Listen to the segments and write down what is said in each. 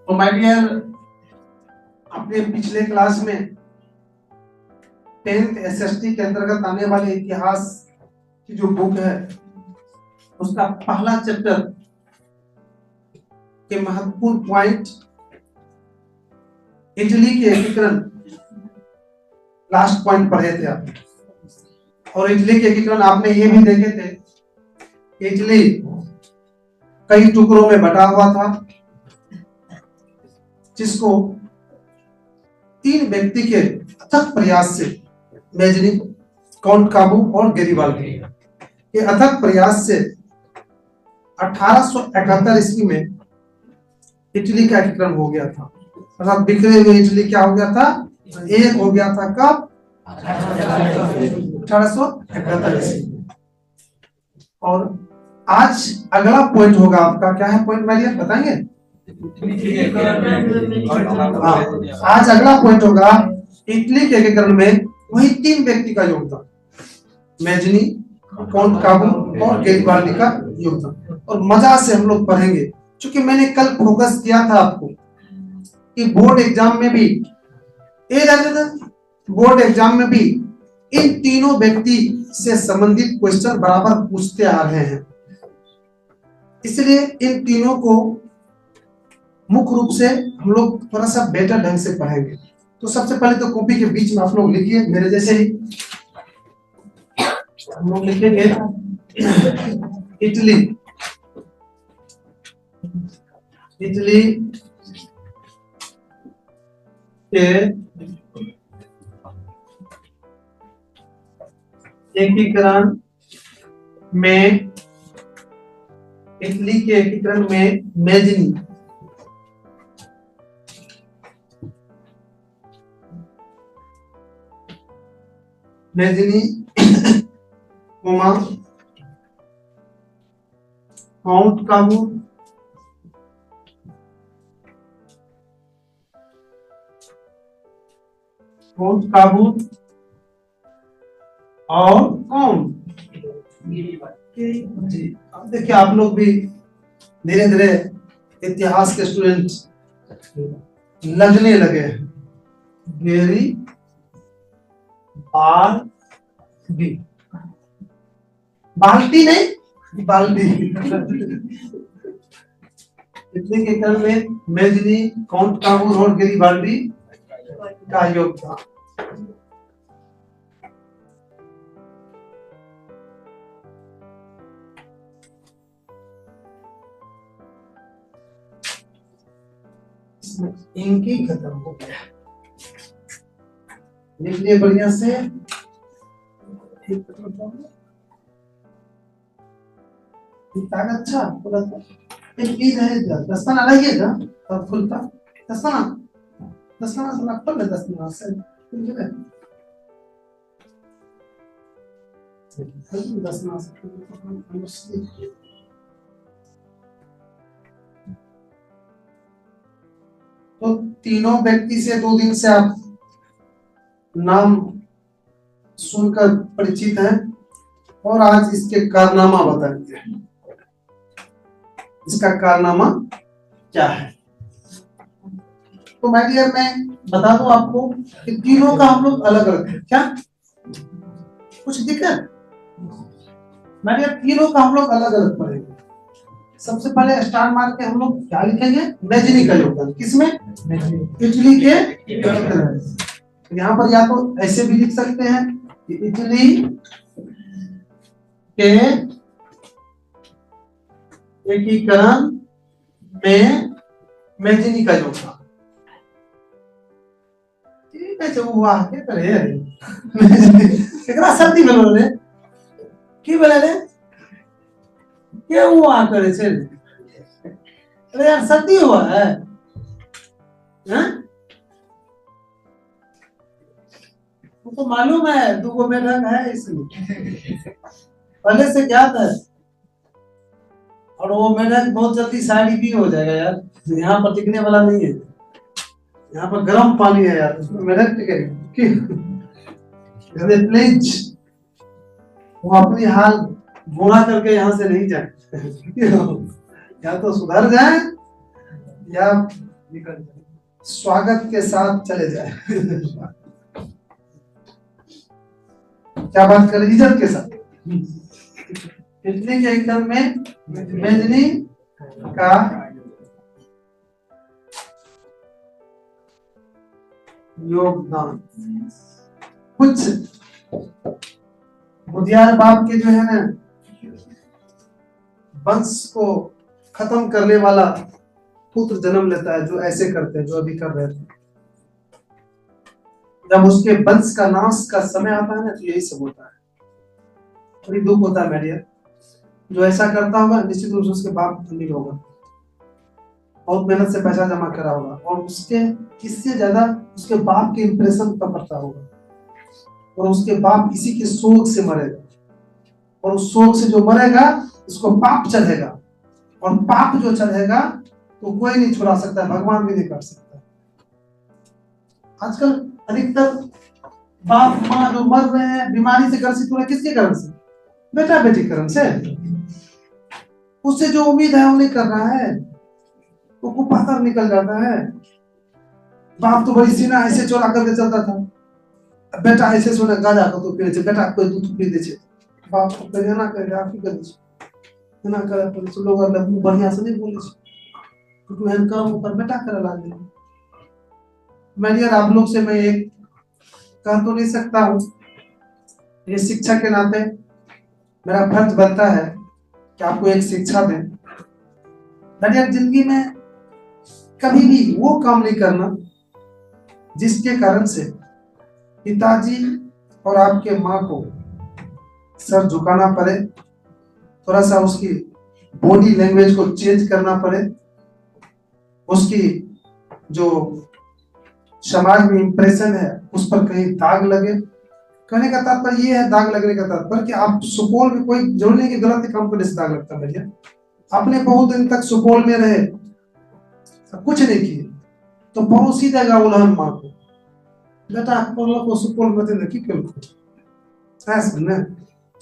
तो my dear, अपने पिछले क्लास में 10th एसएसटी के अंतर्गत आने वाले इतिहास की जो बुक है उसका पहला चैप्टर के महत्वपूर्ण पॉइंट इटली के एकीकरण लास्ट पॉइंट पढ़े थे आप। और इटली के एकीकरण आपने ये भी देखे थे, इटली कई टुकड़ों में बटा हुआ था जिसको 3 व्यक्ति के अथक प्रयास से, मेजनी, काउंट काबू और गैरिबाल्डी के अथक प्रयास से 1871 ईस्वी में इटली का एकीकरण हो गया था। अर्थात बिखरे हुए इटली क्या हो गया था? एक हो गया था। कब? 1871 ईस्वी। और आज अगला पॉइंट होगा आपका, क्या है पॉइंट मैरियन बताएंगे? आज अगला पॉइंट होगा इटली के एकीकरण में वही 3 व्यक्ति का योगदान, मेजनी, काउंट काबू और गैरिबाल्डी का योगदान। और मजा से हम लोग पढ़ेंगे, क्योंकि मैंने कल फोकस किया था आपको कि बोर्ड एग्जाम में भी इन तीनों व्यक्ति से संबंधित क्वेश्चन बराबर पूछते आ रहे हैं। इसलिए इन तीनों को मुख्य रूप से हम लोग थोड़ा सा बेटर ढंग से पढ़ेंगे। तो सबसे पहले तो कॉपी के बीच में आप लोग लिखिए, मेरे जैसे ही हम लोग लिखेंगे इटली के एकीकरण में, इटली के एकीकरण में मेजनी काउंट काबू और कौन? अब देखिए, आप लोग भी धीरे धीरे इतिहास के स्टूडेंट लगने लगे हैं। बाल्टी नहीं, बाल्टी। इतने के क्रम में मेजनी, काउंट काबू और गैरिबाल्डी का योगदान। इनकी खत्म हो गया, लिख लिए बढ़िया से। अच्छा पूरा एक चीज है, दस्ताना लाइएगा और खुलता दस्ताना से लगता है, दस्ताना से तो तीनों व्यक्ति से 2 दिन से आप नाम सुनकर परिचित हैं और आज इसके कारनामा बताएंगे। इसका कारनामा क्या है? तो माय डियर, मैं बता दूं आपको कि तीनों का हम लोग अलग अलग है। क्या कुछ दिक्कत? माय डियर, तीनों का हम लोग अलग अलग पढ़ेंगे। सबसे पहले स्टार मार के हम लोग क्या लिखेंगे? मेजनी का योगदान। किसमें? इटली के एकीकरण। यहाँ पर या तो ऐसे भी लिख सकते हैं कि इटली के एकीकरण में मेजनी का योगदान। ठीक है, जो हुआ क्या करे एकरा सर्दी में बोले की बोले रे क्या हुआ करे से? अरे यार सर्दी हुआ है, हैं? तो मालूम है 2 मेढक है इसमें, पहले से क्या था। और वो मेढक बहुत जल्दी शादी भी हो जाएगा यार, यहाँ पर टिकने वाला नहीं है। यहाँ पर गर्म पानी है यार, मेढक टिकेगा। प्लीज वो अपनी हाल बुरा करके यहाँ से नहीं जाए। या तो सुधर जाए या स्वागत के साथ चले जाए। क्या बात करें, इज्जत के साथ। इटली के एकदम में मेजनी का योगदान। कुछ बुधियार बाप के जो है ना, वंश को खत्म करने वाला पुत्र जन्म लेता है, जो ऐसे करते हैं, जो अभी कर रहे थे। जब उसके वंश का नाश का समय आता है ना, तो यही सब होता है। बड़ी दुख होता है मेडिया, जो ऐसा करता होगा निश्चित रूप से उसके बाप अमीर होगा, बहुत मेहनत से पैसा जमा करा होगा, और उसके इससे ज्यादा उसके बाप के इंप्रेशन का पड़ता होगा, और उसके बाप इसी के शोक से मरेगा, और उस शोक से जो मरेगा उसको पाप चढ़ेगा, और पाप जो चढ़ेगा तो कोई नहीं छुड़ा सकता, भगवान भी नहीं कर सकता। आजकल अधिकतर बाप माँ जो मर रहे हैं बीमारी से ग्रसित हो रहे, किसके कारण से? बेटा बेटी कारण से। उससे जो उम्मीद है वो नहीं कर रहा है, वो कुपातर निकल जाता है। बाप तो बड़ी सीना ऐसे चोरा करके चलता था, बेटा ऐसे सोने गाजा को तो पीछे बेटा कोई दूध पी दे, बाप को कहे ना करे आप ही कर दे ना करे, पर लोग लबू बढ़िया से नहीं बोले तो एहन काम ऊपर बेटा करे लागे। मैं यार आप लोग से मैं एक कह तो नहीं सकता हूँ, ये शिक्षक के नाते मेरा फर्ज बनता है कि आपको एक शिक्षा दें। यार जिंदगी में कभी भी वो काम नहीं करना जिसके कारण से पिताजी और आपके माँ को सर झुकाना पड़े, थोड़ा सा उसकी बॉडी लैंग्वेज को चेंज करना पड़े, उसकी जो समाज में इंप्रेशन है उस पर कहीं दाग लगे। कहने का तात्पर्य ये है, दाग लगने का तात्पर्य कि आप सुपौल में कोई जरूरी नहीं कि गलत काम करने से दाग लगता है। आपने बहुत दिन तक सुपौल में रहे, कुछ नहीं किए, तो पड़ोसी देगा उल्हन माँ को, बेटा को सुपौल में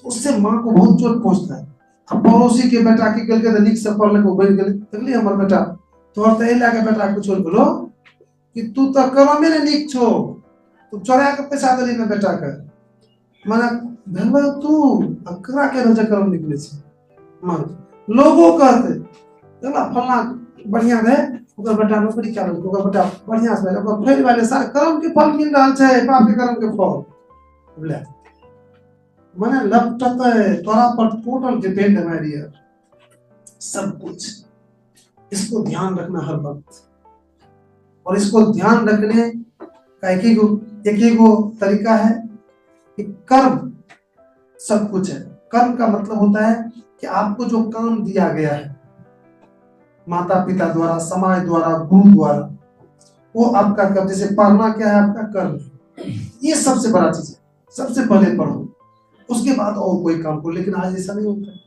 उससे माँ को बहुत चोट पहुंचता है। अब पड़ोसी के बेटा के गल के निक से पढ़ने को बैठ गए, तगली हमर बेटा तोहर तो लाके बेटा कुछ बोलो कि तू तो करो में निक छो, तू चोरा के पैसा दली में बेटा के माने भलवा तू अकरा के रोजा करम निकले छे। मान लोगों कहते चला फलना बढ़िया है, ओकर बेटा नौकरी कर, ओकर बेटा बढ़िया से ओकर फेल वाले सारे कर्म के फल मिल रहा है, पाप के कर्म के फल बोले माने लपटता है तोरा पर टोटल डिपेंड है मेरी यार सब कुछ। इसको ध्यान रखना हर वक्त, और इसको ध्यान रखने का एक ही गो तरीका है कि कर्म सब कुछ है। कर्म का मतलब होता है कि आपको जो काम दिया गया है माता पिता द्वारा, समाज द्वारा, गुरु द्वारा, वो आपका कर्म। जैसे पढ़ना क्या है, आपका कर्म, ये सबसे बड़ा चीज है। सबसे पहले पढ़ो, उसके बाद और कोई काम करो। लेकिन आज ऐसा नहीं होता है,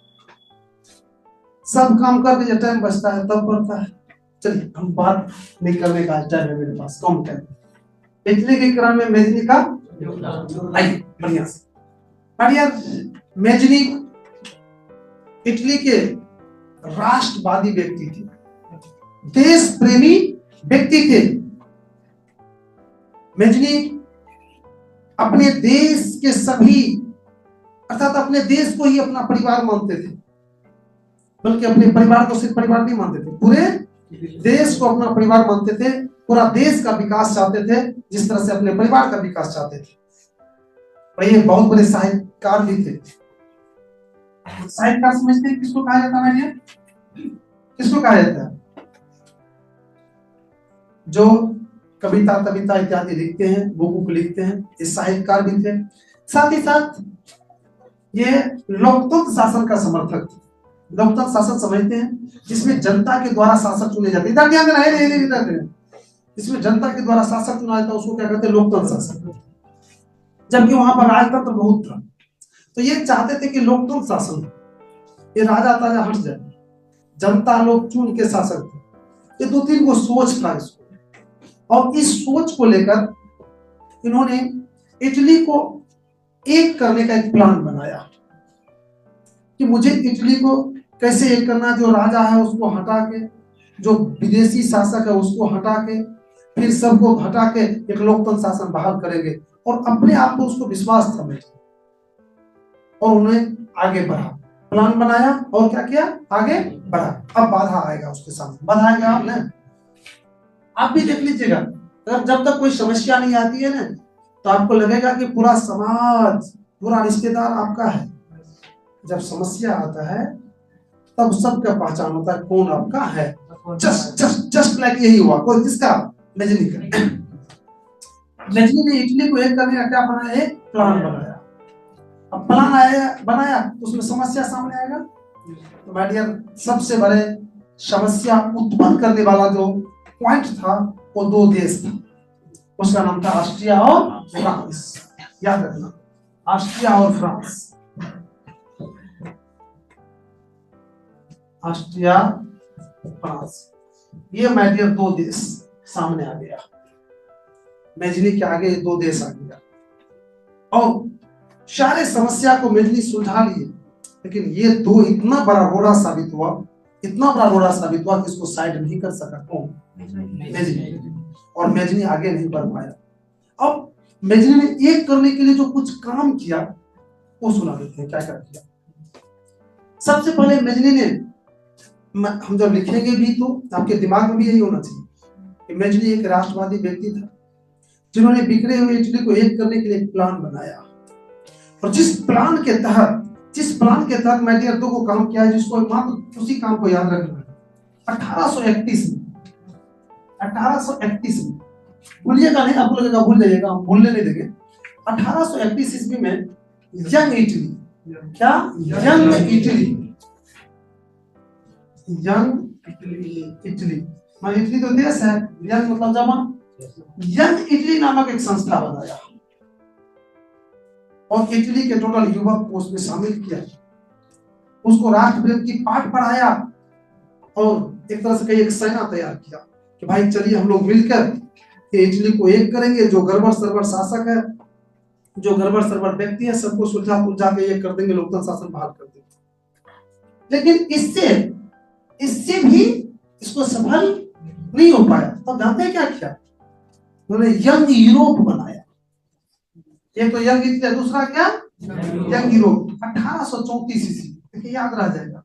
सब काम करके जब टाइम बचता है तब पढ़ता है। चलिए हम बात नहीं करने का टाइम है मेरे पास, कम टाइम। इटली के क्रम में मेजनी का आइए बढ़िया से बढ़िया। मेजनी इटली के राष्ट्रवादी व्यक्ति थे, देश प्रेमी व्यक्ति थे। मेजनी अपने देश के सभी, अर्थात अपने देश को ही अपना परिवार मानते थे, बल्कि अपने परिवार को सिर्फ परिवार नहीं मानते थे, पूरे देश को अपना परिवार मानते थे। पूरा देश का विकास चाहते थे जिस तरह से अपने परिवार का विकास चाहते थे। और ये बहुत बड़े साहित्यकार भी थे। साहित्यकार समझते हैं किसको कहा जाता है? किसको कहा जाता है? जो कविता कविता इत्यादि लिखते हैं, बुक लिखते हैं, ये साहित्यकार भी थे। साथ ही साथ ये लोकतंत्र शासन का समर्थक थे। लोकतंत्र शासन समझते हैं जिसमें जनता के द्वारा शासक चुने जाते हैं। इधर ध्यान देना है, इसमें जनता के द्वारा शासक चुना जाता है, उसको क्या कहते हैं? लोकतंत्र शासन। जबकि वहां पर राजतंत्र बहुत था, तो ये चाहते थे कि लोकतंत्र शासन, ये राजा ताजा हट जाए, जनता लोग चुन के शासक थे। ये दो तीन को सोच था इसको, और इस सोच को लेकर इन्होंने इटली को एक करने का एक प्लान बनाया कि मुझे इटली को कैसे एक करना। जो राजा है उसको हटा के जो विदेशी शासक है उसको हटा के, फिर सबको हटा के एक लोकतंत्र शासन बहाल करेंगे और अपने आप को उसको विश्वास था और उन्हें आगे बढ़ा, प्लान बनाया और क्या किया, आगे बढ़ा। अब बाधा आएगा उसके सामने, बाधा आएगा आप ना, आप भी देख लीजिएगा, अगर जब तक कोई समस्या नहीं आती है ना तो आपको लगेगा कि पूरा समाज, पूरा रिश्तेदार आपका है। जब समस्या आता है तब सबका पहचान होता है कौन आपका है। जस्ट लाइक यही हुआ, कोई किसका, मेजनी का। मेजनी ने इटली को एक करने का क्या बनाया, एक प्लान बनाया। अब प्लान आया बनाया उसमें समस्या सामने आएगा। तो माय डियर, सबसे बड़े समस्या उत्पन्न करने वाला जो पॉइंट था वो दो देश था, उसका नाम था ऑस्ट्रिया और फ्रांस। याद रखना, ऑस्ट्रिया और फ्रांस। ऑस्ट्रिया, फ्रांस, ये माय डियर दो देश सामने आ गया। मेजनी के आगे दो देश आ गया और सारे समस्या को मेजनी सुलझा लिए, लेकिन ये दो इतना बड़ा रोड़ा साबित हुआ, इतना बड़ा रोड़ा साबित हुआ कि इसको साइड नहीं कर सका कौन, मेजनी। और मेजनी आगे नहीं बढ़ पाया। अब मेजनी ने एक करने के लिए जो कुछ काम किया वो सुना देते हैं, क्या क्या किया। सबसे पहले मेजनी ने, हम जब लिखेंगे भी तो आपके दिमाग में भी यही होना चाहिए कि मेजनी एक राष्ट्रवादी व्यक्ति था जिन्होंने बिखरे हुए इटली को एक करने के लिए एक प्लान बनाया। और जिस प्लान के तहत मैं डियर दो को काम किया है, जिसको मात्र उसी काम को याद रखना है। 1831 में भूलिएगा नहीं, आपको लगेगा भूल जाइएगा, हम भूलने नहीं देंगे। 1831 ईस्वी में यंग इटली, क्या यंग इटली, इटली तो देश है, यंग मतलब जवान, यंग इटली नामक एक संस्था बनाया और इटली के टोटल युवक को उसमें शामिल किया, उसको राष्ट्रप्रेम की पाठ पढ़ाया और एक तरह से कई एक सेना तैयार किया कि भाई चलिए हम लोग मिलकर इटली को एक करेंगे। जो गड़बड़ सरबड़ शासक है, जो गड़बड़ सरबड़ व्यक्ति है, सबको सुलझा के ये कर देंगे, लोकतंत्र शासन बहाल कर देंगे। लेकिन इससे भी इसको सफल नहीं हो पाया। तो जानते क्या किया उन्होंने, यंग यूरोप बनाया। एक तो यंग इटली, दूसरा क्या, यंग यूरोप। 1834 ईस्वी, देखिए याद रह जाएगा,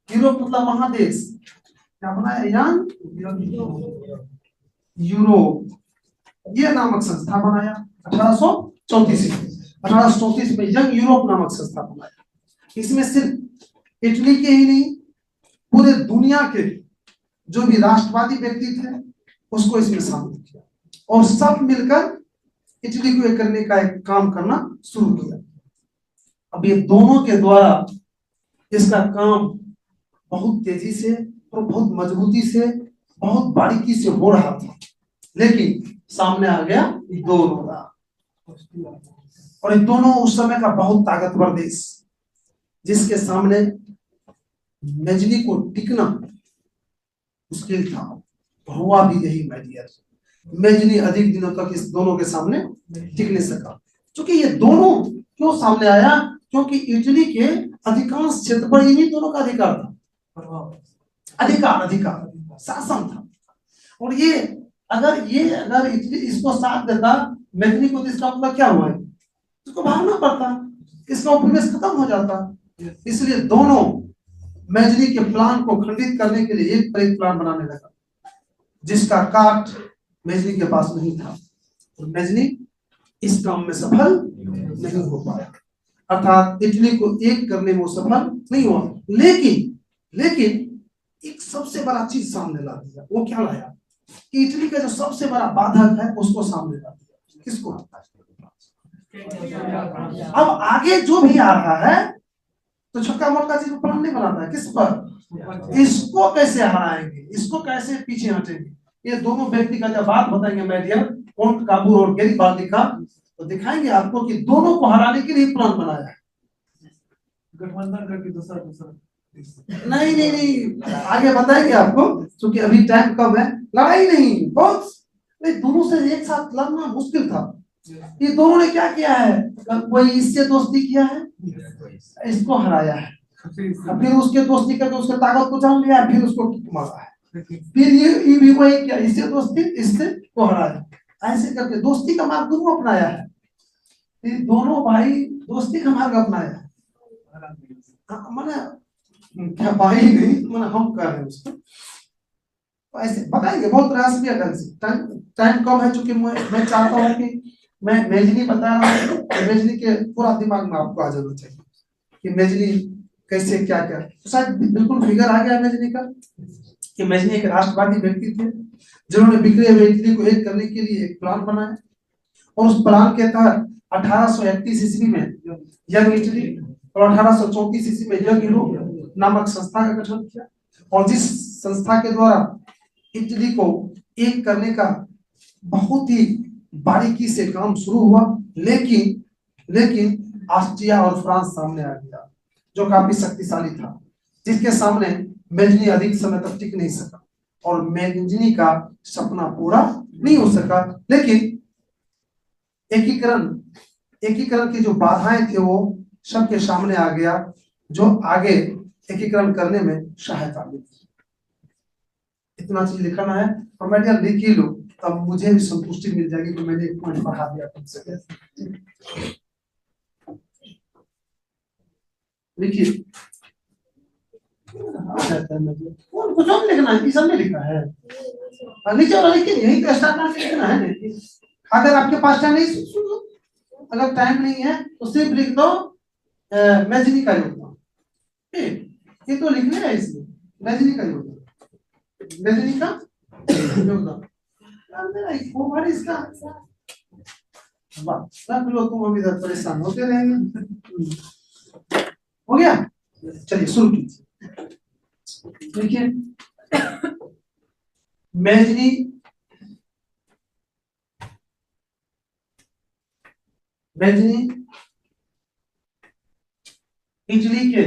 यूरोप मतलब महादेश, क्या बनाया, यंग यूरोप, ये नामक संस्था बनाया 1834 में। 1834 में यंग यूरोप नामक संस्था बनाया। इसमें सिर्फ इटली के ही नहीं, पूरे दुनिया के जो भी राष्ट्रवादी व्यक्ति थे उसको इसमें शामिल किया और सब मिलकर इटली को एक करने का एक काम करना शुरू किया। अब ये दोनों के द्वारा इसका काम बहुत तेजी से और बहुत मजबूती से, बहुत बारीकी से हो रहा था, लेकिन सामने आ गया दो रोड़ा। और ये दोनों उस समय का बहुत ताकतवर देश, जिसके सामने मेजनी को टिकना मुश्किल था। हुआ भी यही माय डियर, मेजनी अधिक दिनों तक इस दोनों के सामने टिक नहीं सका। क्योंकि ये दोनों क्यों सामने आया, क्योंकि इटली के अधिकांश क्षेत्र पर इन्हीं दोनों का अधिकार था, अधिकार शासन था। और ये अगर इटली इसको साथ देता मेजनी को, तो इसका मतलब क्या हुआ, इसको भागना पड़ता, इसका उपनिवेश खत्म हो जाता। इसलिए दोनों मेजनी के प्लान को खंडित करने के लिए एक पर एक प्लान बनाने लगा, जिसका काट मेजनी के पास नहीं था। और मेजनी इस काम में सफल नहीं हो पाया, अर्थात इटली को एक करने में वो सफल नहीं हुआ। लेकिन एक सबसे बड़ा चीज सामने ला दिया। वो क्या लाया, कि इटली का जो सबसे बड़ा बाधक है उसको सामने ला दिया। किसको, अब आगे जो भी आ रहा है तो छोटा मोटा चीज प्लान नहीं बनाता है, किस पर, इसको कैसे हराएंगे, इसको कैसे पीछे हटेंगे। ये दोनों व्यक्ति का जब बात बताएंगे माय डियर, कौन काबू और गेरिबाल्दी का, तो दिखाएंगे आपको कि दोनों को हराने के लिए प्लान बनाया है। गठबंधन करके दूसरा नहीं आगे बताएंगे आपको, क्योंकि अभी टाइम कम है। लड़ाई नहीं, बहुत दोनों से एक साथ लड़ना मुश्किल था। ये दोनों ने क्या किया है, कोई इससे दोस्ती किया है, इसको हराया है, फिर उसके दोस्ती करके उसके ताकत को जान लिया है, फिर उसको मारा है। फिर ये भी वही क्या, इससे दोस्ती इससे को हराया, ऐसे करके दोस्ती का मार्ग दोनों अपनाया है। फिर दोनों भाई दोस्ती का मार्ग अपनाया है। मैंने क्या भाई नहीं, मैंने हम कर रहे हैं उसको, तो ऐसे बताएंगे बहुत प्रयास किया ढंग से। टाइम टाइम कम है, चूंकि मैं चाहता हूँ कि मैं मेजनी बता रहा हूँ, मेजनी के पूरा दिमाग में आपको आ जाना चाहिए कि मेजनी कैसे क्या क्या। तो शायद बिल्कुल फिगर आ गया मेजनी का कि मेजनी एक राष्ट्रवादी व्यक्ति थे जिन्होंने बिखरे हुए इटली को एक करने के लिए एक प्लान बनाया, और उस प्लान के तहत 1831 ईस्वी में यंग इटली और 1834 ईस्वी में यंग यूरोप नामक संस्था का गठन किया, और जिस संस्था के द्वारा इटली को एक करने का बहुत ही बारीकी से काम शुरू हुआ, लेकिन ऑस्ट्रिया और फ्रांस सामने आ गया जो काफी शक्तिशाली था, जिसके सामने मेजनी अधिक समय तक टिक नहीं सका और मेजनी का सपना पूरा नहीं हो सका। लेकिन एकीकरण एकीकरण की जो बाधाएं थी वो सबके सामने आ गया, जो आगे एकीकरण करने में सहायता मिली। इतना चीज लिखना है और मैं यार लिख ही लो, तब मुझे भी संतुष्टि मिल जाएगी कि मैंने एक पॉइंट पढ़ा दिया तुमसे। लिखिए कुछ और लिखना है, सब में लिखा है नीचे वाला लिखिए, यही तो स्टार्ट करके लिखना है। अगर आपके पास टाइम नहीं, सुन लो, अगर टाइम नहीं है तो सिर्फ लिख दो मेजनी का योगदान, ये तो लिखना है इसमें, मेजनी का योगदान, मेजनी का योगदान इसका रख लो, तुम अभी इधर परेशान होते रहेंगे। हो गया, चलिए शुरू कीजिए। देखिए मेजनी मेजनी इटली के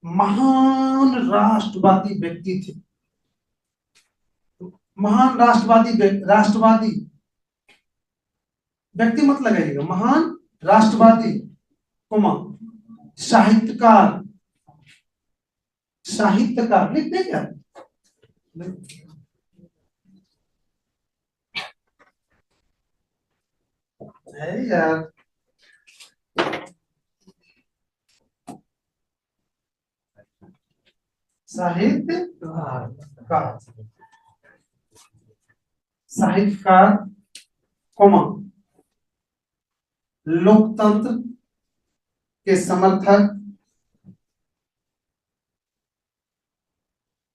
महान राष्ट्रवादी व्यक्ति थे, महान राष्ट्रवादी व्यक्ति मत लगाइएगा, महान राष्ट्रवादी साहित्यकार लिख दे क्या है यार, साहित्यकार लोकतंत्र के समर्थक,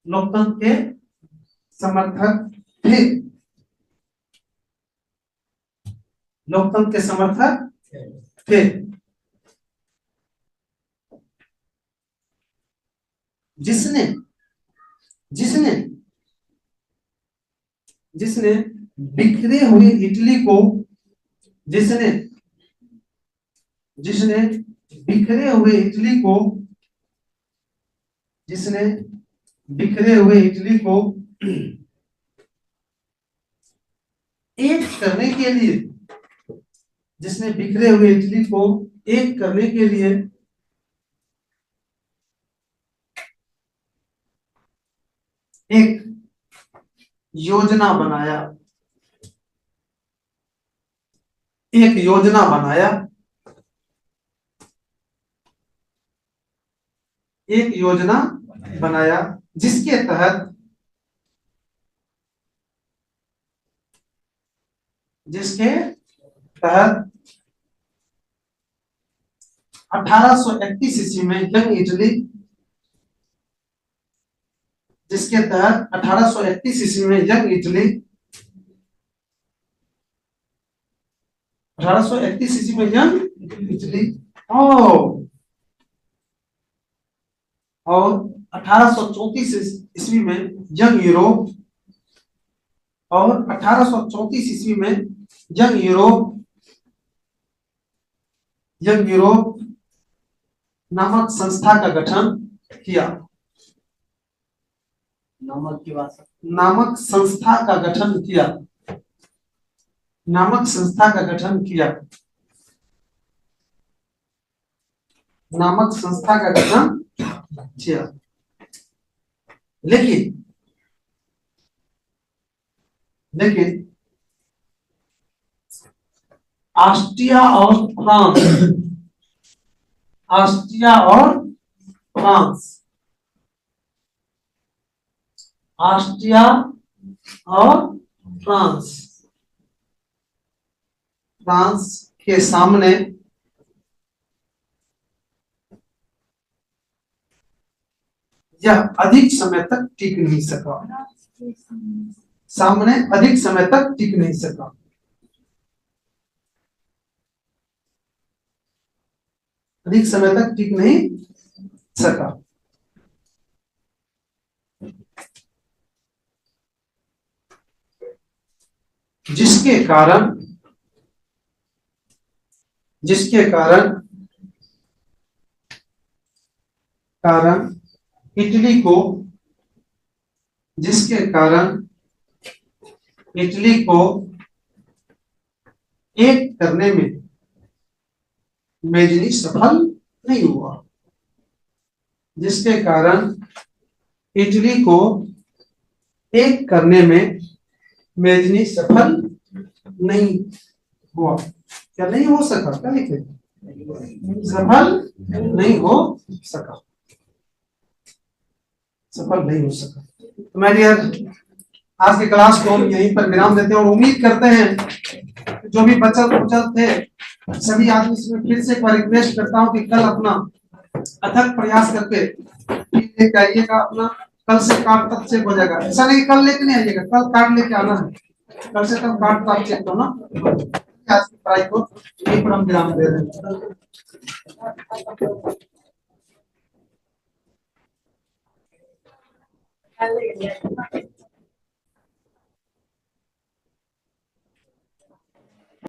लोकतंत्र के समर्थक थे, लोकतंत्र के समर्थक थे, जिसने जिसने जिसने बिखरे हुए इटली को जिसने जिसने बिखरे हुए इटली को जिसने बिखरे हुए इटली को एक करने के लिए जिसने बिखरे हुए इटली को एक करने के लिए एक योजना बनाया, एक योजना बनाया, एक योजना बनाया जिसके तहत 1831 ईस्वी में यंग इटली जिसके तहत 1831 ईस्वी में यंग इटली 1831 ईस्वी में यंग इटली और 1834 ईस्वी में यंग यूरोप और 1834 ईस्वी में यंग यूरोप नामक संस्था का गठन किया। नामक संस्था का गठन किया, नामक संस्था का गठन किया, नामक संस्था का गठन किया। लेकिन लेकिन ऑस्ट्रिया और फ्रांस, ऑस्ट्रिया और फ्रांस, ऑस्ट्रिया और फ्रांस, फ्रांस के सामने यह अधिक समय तक टिक नहीं सका, सामने अधिक समय तक टिक नहीं सका। अधिक समय तक टिक नहीं सका। जिसके कारण इटली को एक करने में मेजनी सफल नहीं हुआ। जिसके कारण इटली को एक करने में मेजनी सफल नहीं हुआ। क्या नहीं हो सका? क्या लिखे? सफल नहीं हो सका, सफल नहीं हो सका। तो मैं डियर आज की क्लास को हम यहीं पर विराम देते हैं और उम्मीद करते हैं जो भी बचत कुचल थे सभी आदमी इसमें फिर से एक बार रिक्वेस्ट करता हूं कि कल अपना अथक प्रयास करके लेके आइएगा। अपना कल से कार्ड तक चेक हो जाएगा। ऐसा नहीं कल लेके नहीं आइएगा, कल कार्ड लेके आना है। कल से कल कार्ड तो आप चेक करो ना। आज की पढ़ाई को यहीं पर हम विराम दे रहे हैं।